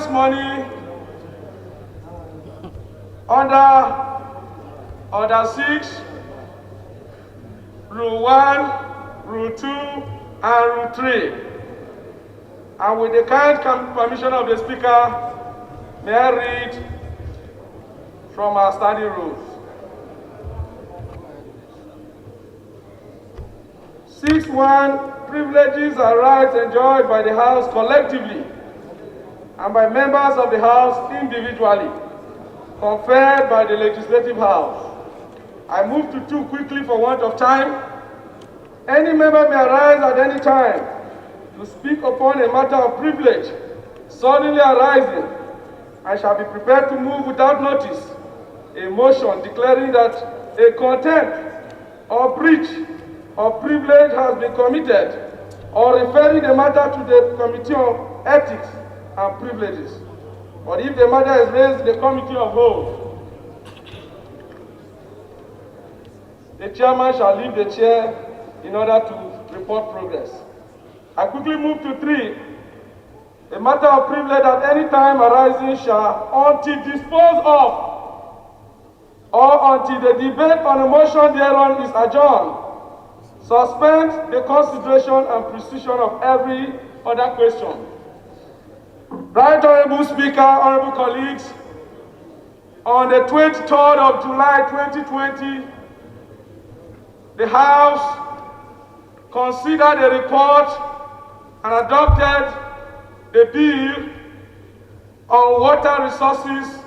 this morning under Order 6, Rule 1, Rule 2, and Rule 3. And with the kind permission of the Speaker, may I read from our standing rules. 6.1. Privileges and rights enjoyed by the House collectively and by members of the House individually, conferred by the Legislative House. I move to 2 quickly for want of time. Any member may arise at any time to speak upon a matter of privilege suddenly arising. I shall be prepared to move without notice a motion declaring that a contempt or breach of privilege has been committed, or referring the matter to the Committee on Ethics and Privileges. But if the matter is raised in the Committee of Whole, the chairman shall leave the chair in order to report progress. I quickly move to 3. A matter of privilege at any time arising shall, until disposed of, or until the debate on a motion thereon is adjourned, suspend the consideration and precision of every other question. Right Honorable Speaker, honorable colleagues, on the 23rd of July 2020, the House considered a report and adopted the bill on water resources,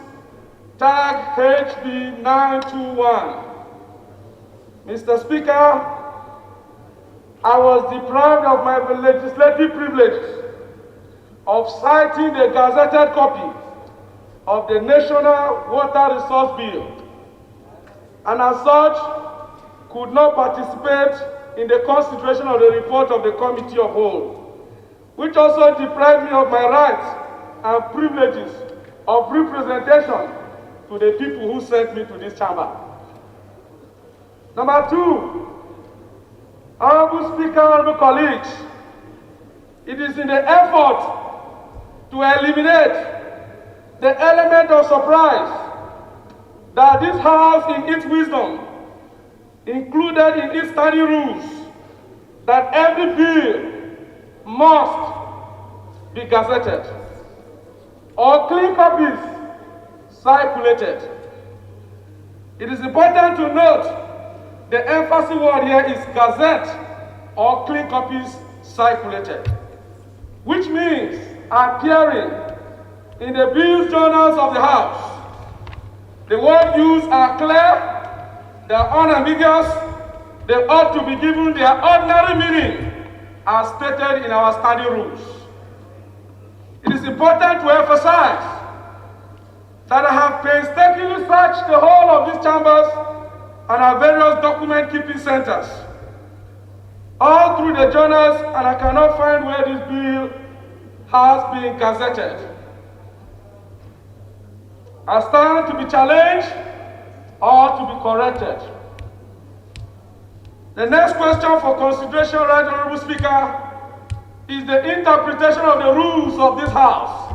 tag HB 921. Mr. Speaker, I was deprived of my legislative privileges of citing the gazetted copy of the National Water Resource Bill, and as such could not participate in the consideration of the report of the Committee of Whole, which also deprived me of my rights and privileges of representation to the people who sent me to this chamber. Number 2, Honorable Speaker, honorable colleagues, it is in the effort to eliminate the element of surprise that this House, in its wisdom, included in its standing rules, that every bill must be gazetted or clean copies circulated. It is important to note the emphasis word here is gazette or clean copies circulated, which means appearing in the bills journals of the House. The words used are clear, they are unambiguous, they ought to be given their ordinary meaning as stated in our standing rules. It is important to emphasize that I have painstakingly searched the whole of these chambers and our various document keeping centers, all through the journals, and I cannot find where this bill has been gazetted. I stand to be challenged or to be corrected. The next question for consideration, Right Honorable Speaker, is the interpretation of the rules of this House.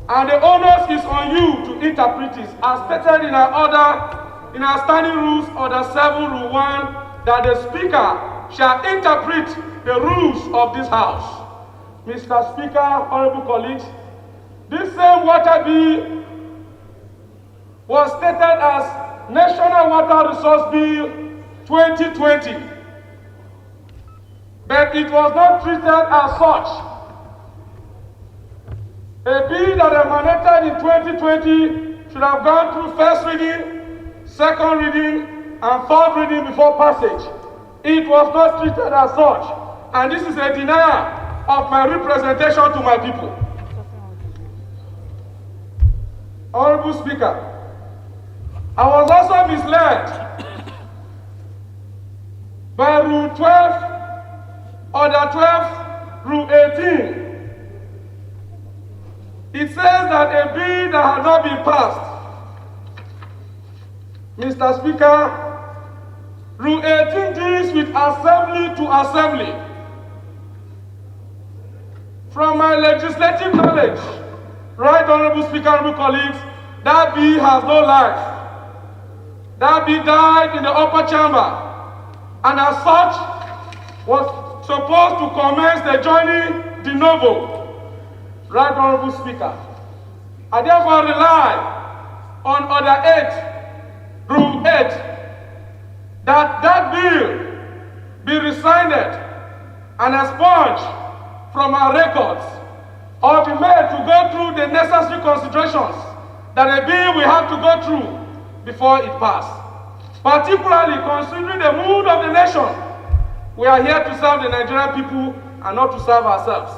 And the onus is on you to interpret it, as stated in our standing rules, Order 7, Rule 1, that the Speaker shall interpret the rules of this House. Mr. Speaker, honorable colleagues, this same water bill was stated as National Water Resource Bill 2020, but it was not treated as such. A bill that emanated in 2020 should have gone through first reading, second reading, and third reading before passage. It was not treated as such, and this is a denial of my representation to my people. Honorable Speaker, I was also misled by Rule 12, Order 12, Rule 18. It says that a bill that has not been passed, Mr. Speaker, Rule 18 deals with assembly to assembly. From my legislative knowledge, Right Honorable Speaker, honorable colleagues, that bill has no life. That bill died in the upper chamber, and as such was supposed to commence the journey de novo. Right Honorable Speaker, I therefore rely on Order 8, Rule 8, that bill be rescinded and expunged from our records, or be made to go through the necessary considerations that a bill will have to go through before it passes. Particularly considering the mood of the nation, we are here to serve the Nigerian people and not to serve ourselves.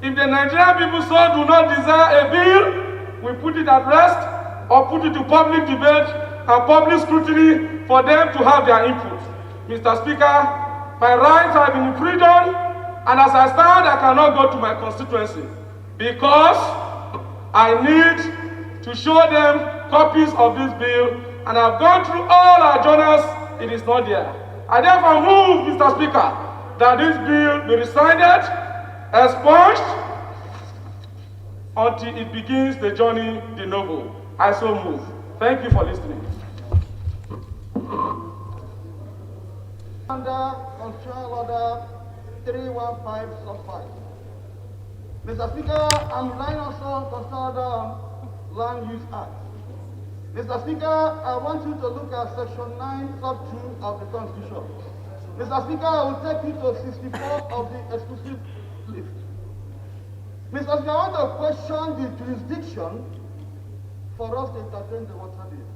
If the Nigerian people so do not desire a bill, we put it at rest or put it to public debate and public scrutiny for them to have their input. Mr. Speaker, my rights have been infringed, and as I stand, I cannot go to my constituency because I need to show them copies of this bill, and I've gone through all our journals, it is not there. I therefore move, Mr. Speaker, that this bill be rescinded, expunged, until it begins the journey de novo. I so move. Thank you for listening. Under Constitutional Order 315 sub 5. Mr. Speaker, I'm relying also on Constitutional Order on Land Use Act. Mr. Speaker, I want you to look at Section 9 sub 2 of the Constitution. Mr. Speaker, I will take you to 64 of the exclusive list. Mr. Speaker, I want to question the jurisdiction for us to entertain the water bill.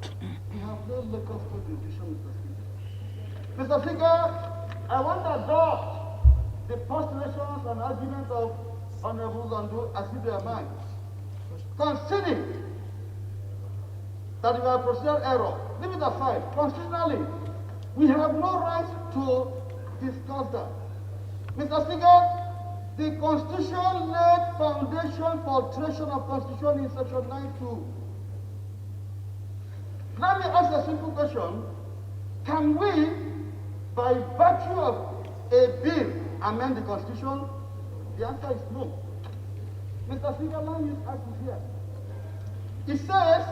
We have no local jurisdiction, Mr. Speaker. Mr. Speaker, I want to adopt the postulations and arguments of Honorable Lando as if they are mine. Considering that we have procedural error, leave it aside. Constitutionally, we have no right to discuss that. Mr. Speaker, the Constitution laid foundation for alteration of Constitution in Section 9(2). Let me ask a simple question. Can we, by virtue of a bill, amend the Constitution? The answer is no. Mr. Speaker, Land Use Act is here. It says,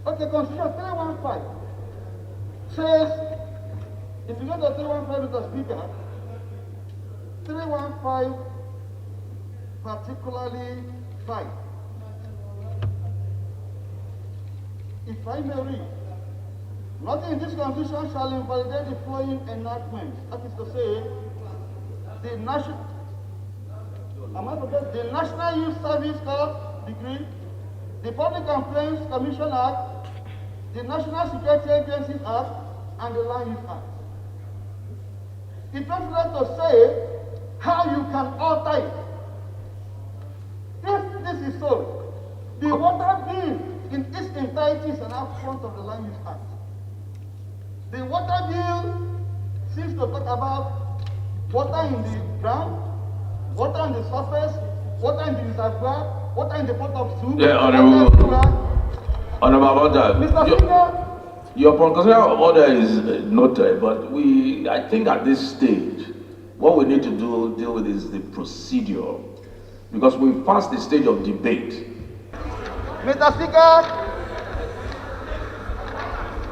okay, Constitution 315 says, if you go to 315, Mr. Speaker, 315 particularly 5. If I may read, nothing in this Constitution shall invalidate the following enactments. That is to say, the National Youth Service Corps decree, the Public Complaints Commission Act, the National Security Agencies Act, and the Land Use Act. It doesn't have to say how you can alter it. If this is so, the water bill in its entirety is an affront of the Land Use Act. The water bill seems to talk about water in the ground, water on the surface, water in the reservoir, water in the pot of soup. Yeah, Honorable Order. Mr. Speaker, your constitutional order is noted, but I think at this stage, what we need to deal with is the procedure, because we've passed the stage of debate. Mr. Speaker,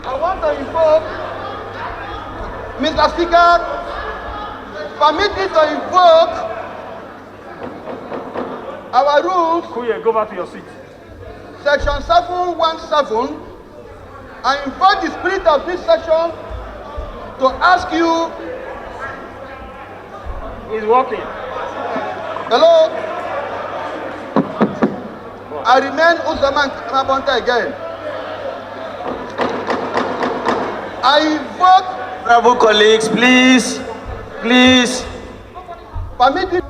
I want to invoke, Mr. Speaker, permit me to invoke our rules. Kuye, go back to your seat. Section 717. I invite the spirit of this section to ask you. He's walking. Hello. I remain Uzaman Kabonta again. I invoke. Honorable colleagues, please. Permit the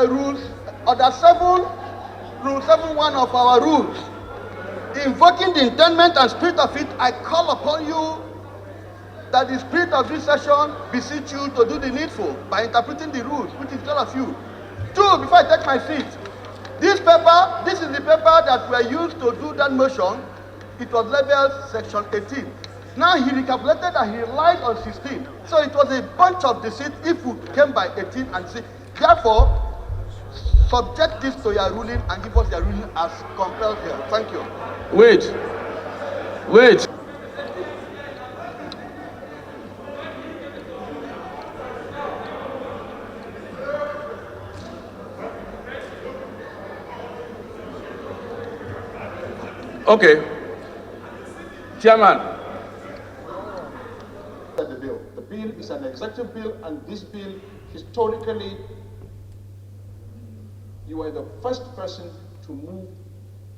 rules, Order 7, Rule 71 of our rules. Invoking the intendment and spirit of it, I call upon you that the spirit of this session beseech you to do the needful by interpreting the rules, which is all of you. 2, before I take my seat, this is the paper that were used to do that motion. It was labeled Section 18. Now he recalculated and he relied on 16. So it was a bunch of deceit if we came by 18 and see. Therefore, subject this to your ruling and give us your ruling as compelled here. Thank you. Wait. Okay. Chairman. The bill is an executive bill, and this bill, historically, you were the first person to move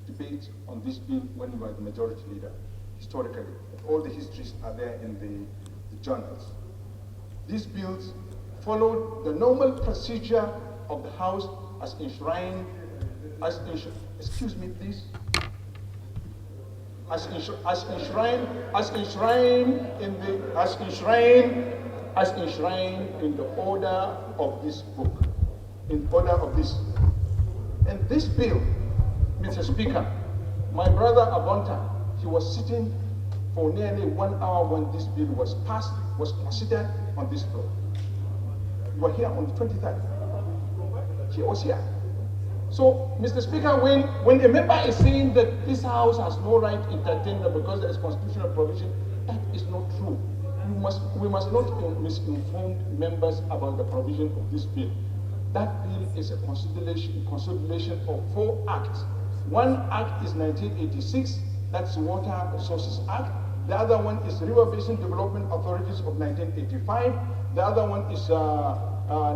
debate on this bill when you were the majority leader, historically. All the histories are there in the journals. These bills followed the normal procedure of the House as enshrined, excuse me please, as enshrined in the order of this book, in order of this. And this bill, Mr. Speaker, my brother Abonta, he was sitting for nearly 1 hour when this bill was passed, was considered on this floor. You were here on the 23rd. He was here. So, Mr. Speaker, when a member is saying that this House has no right to entertain them because there is constitutional provision, that is not true. We must not misinform members about the provision of this bill. That bill is a consolidation of 4 acts. One act is 1986, that's Water Resources Act. The other one is River Basin Development Authorities of 1985. The other one is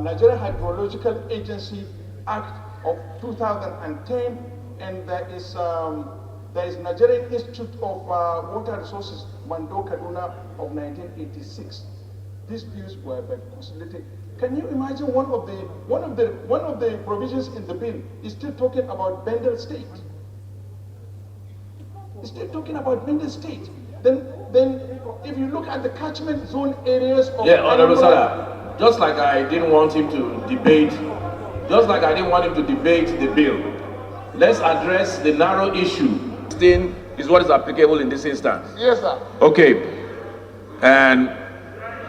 Nigeria Hydrological Agency Act of 2010, and there is Nigerian Institute of Water Resources, Mando Kaduna of 1986. These bills were consolidated. Can you imagine one of the provisions in the bill is still talking about Bendel State? It's still talking about Bendel State. Then if you look at the catchment zone areas of Honorable Sala, just like I didn't want him to debate the bill, let's address the narrow issue. This is what is applicable in this instance. Yes, sir. Okay. And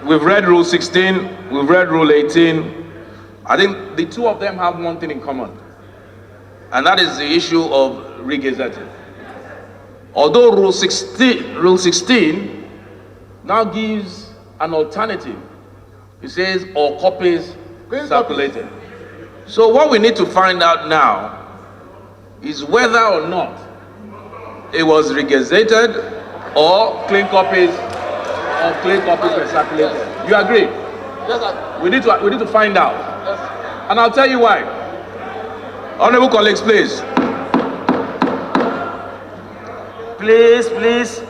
we've read Rule 16, we've read Rule 18. I think the two of them have one thing in common, and that is the issue of regazetting. Although Rule 16 now gives an alternative. It says, all copies circulated. So what we need to find out now is whether or not it was regazetted or clean copies were circulated. Yes. You agree? Yes, sir. We need to find out. Yes. And I'll tell you why. Honorable colleagues, please. Please.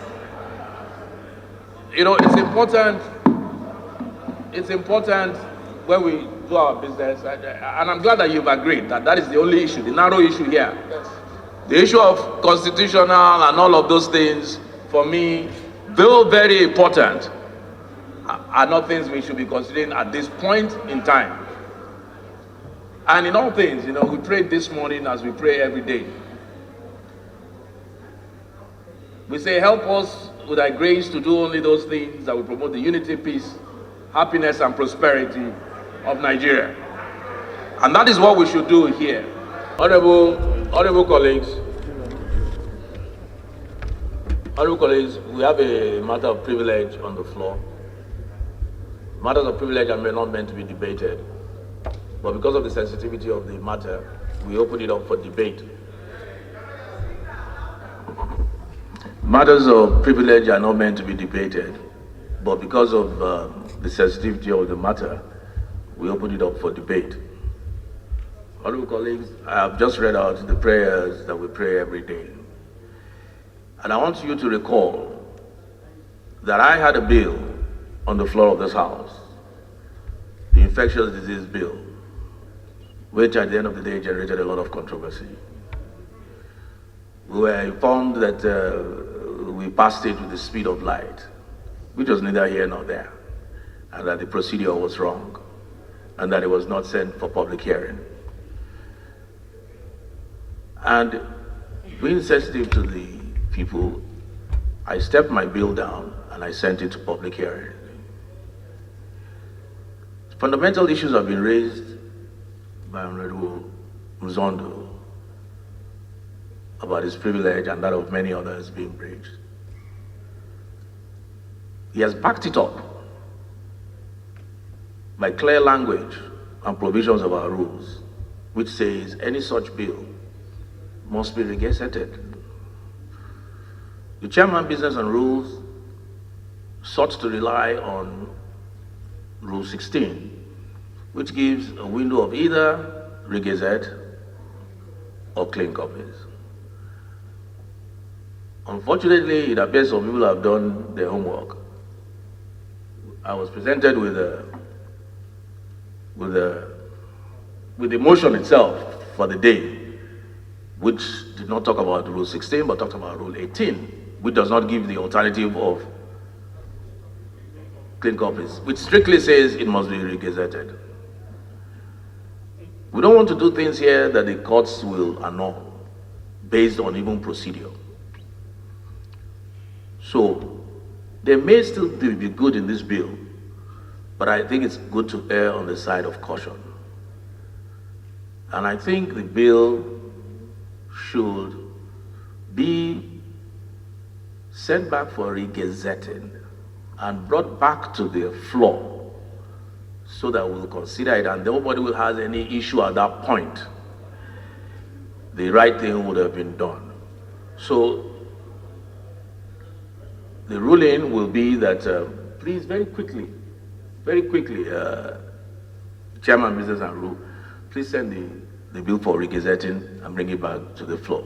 You know, it's important when we do our business, and I'm glad that you've agreed that is the only issue, the narrow issue here. Yes. The issue of constitutional and all of those things, for me, though very important, are not things we should be considering at this point in time. And in all things, you know, we prayed this morning as we pray every day. We say, help us with thy grace to do only those things that will promote the unity, peace, happiness, and prosperity of Nigeria. And that is what we should do here. Honorable colleagues, we have a matter of privilege on the floor. Matters of privilege are not meant to be debated, but because of the sensitivity of the matter, we open it up for debate. Matters of privilege are not meant to be debated, but because of the sensitivity of the matter, we open it up for debate. Honorable colleagues, I have just read out the prayers that we pray every day. And I want you to recall that I had a bill on the floor of this House, the infectious disease bill, which at the end of the day generated a lot of controversy. We were informed that we passed it with the speed of light, which was neither here nor there, and that the procedure was wrong, and that it was not sent for public hearing. And being sensitive to the people, I stepped my bill down and I sent it to public hearing. Fundamental issues have been raised by Honorable Mzondo about his privilege and that of many others being breached. He has backed it up by clear language and provisions of our rules, which says any such bill must be regazetted. The chairman Business and Rules sought to rely on Rule 16, which gives a window of either regazette or clean copies. Unfortunately, it appears some people have done their homework. I was presented with the motion itself for the day, which did not talk about Rule 16, but talked about Rule 18, which does not give the alternative of clean copies, which strictly says it must be regazetted. We don't want to do things here that the courts will annul based on even procedure. So there may still be good in this bill, but I think it's good to err on the side of caution. And I think the bill should be sent back for regazetting and brought back to the floor so that we'll consider it and nobody will have any issue at that point. The right thing would have been done. So the ruling will be that, please very quickly, Chairman Business and Rule, please send the bill for regazetting and bring it back to the floor.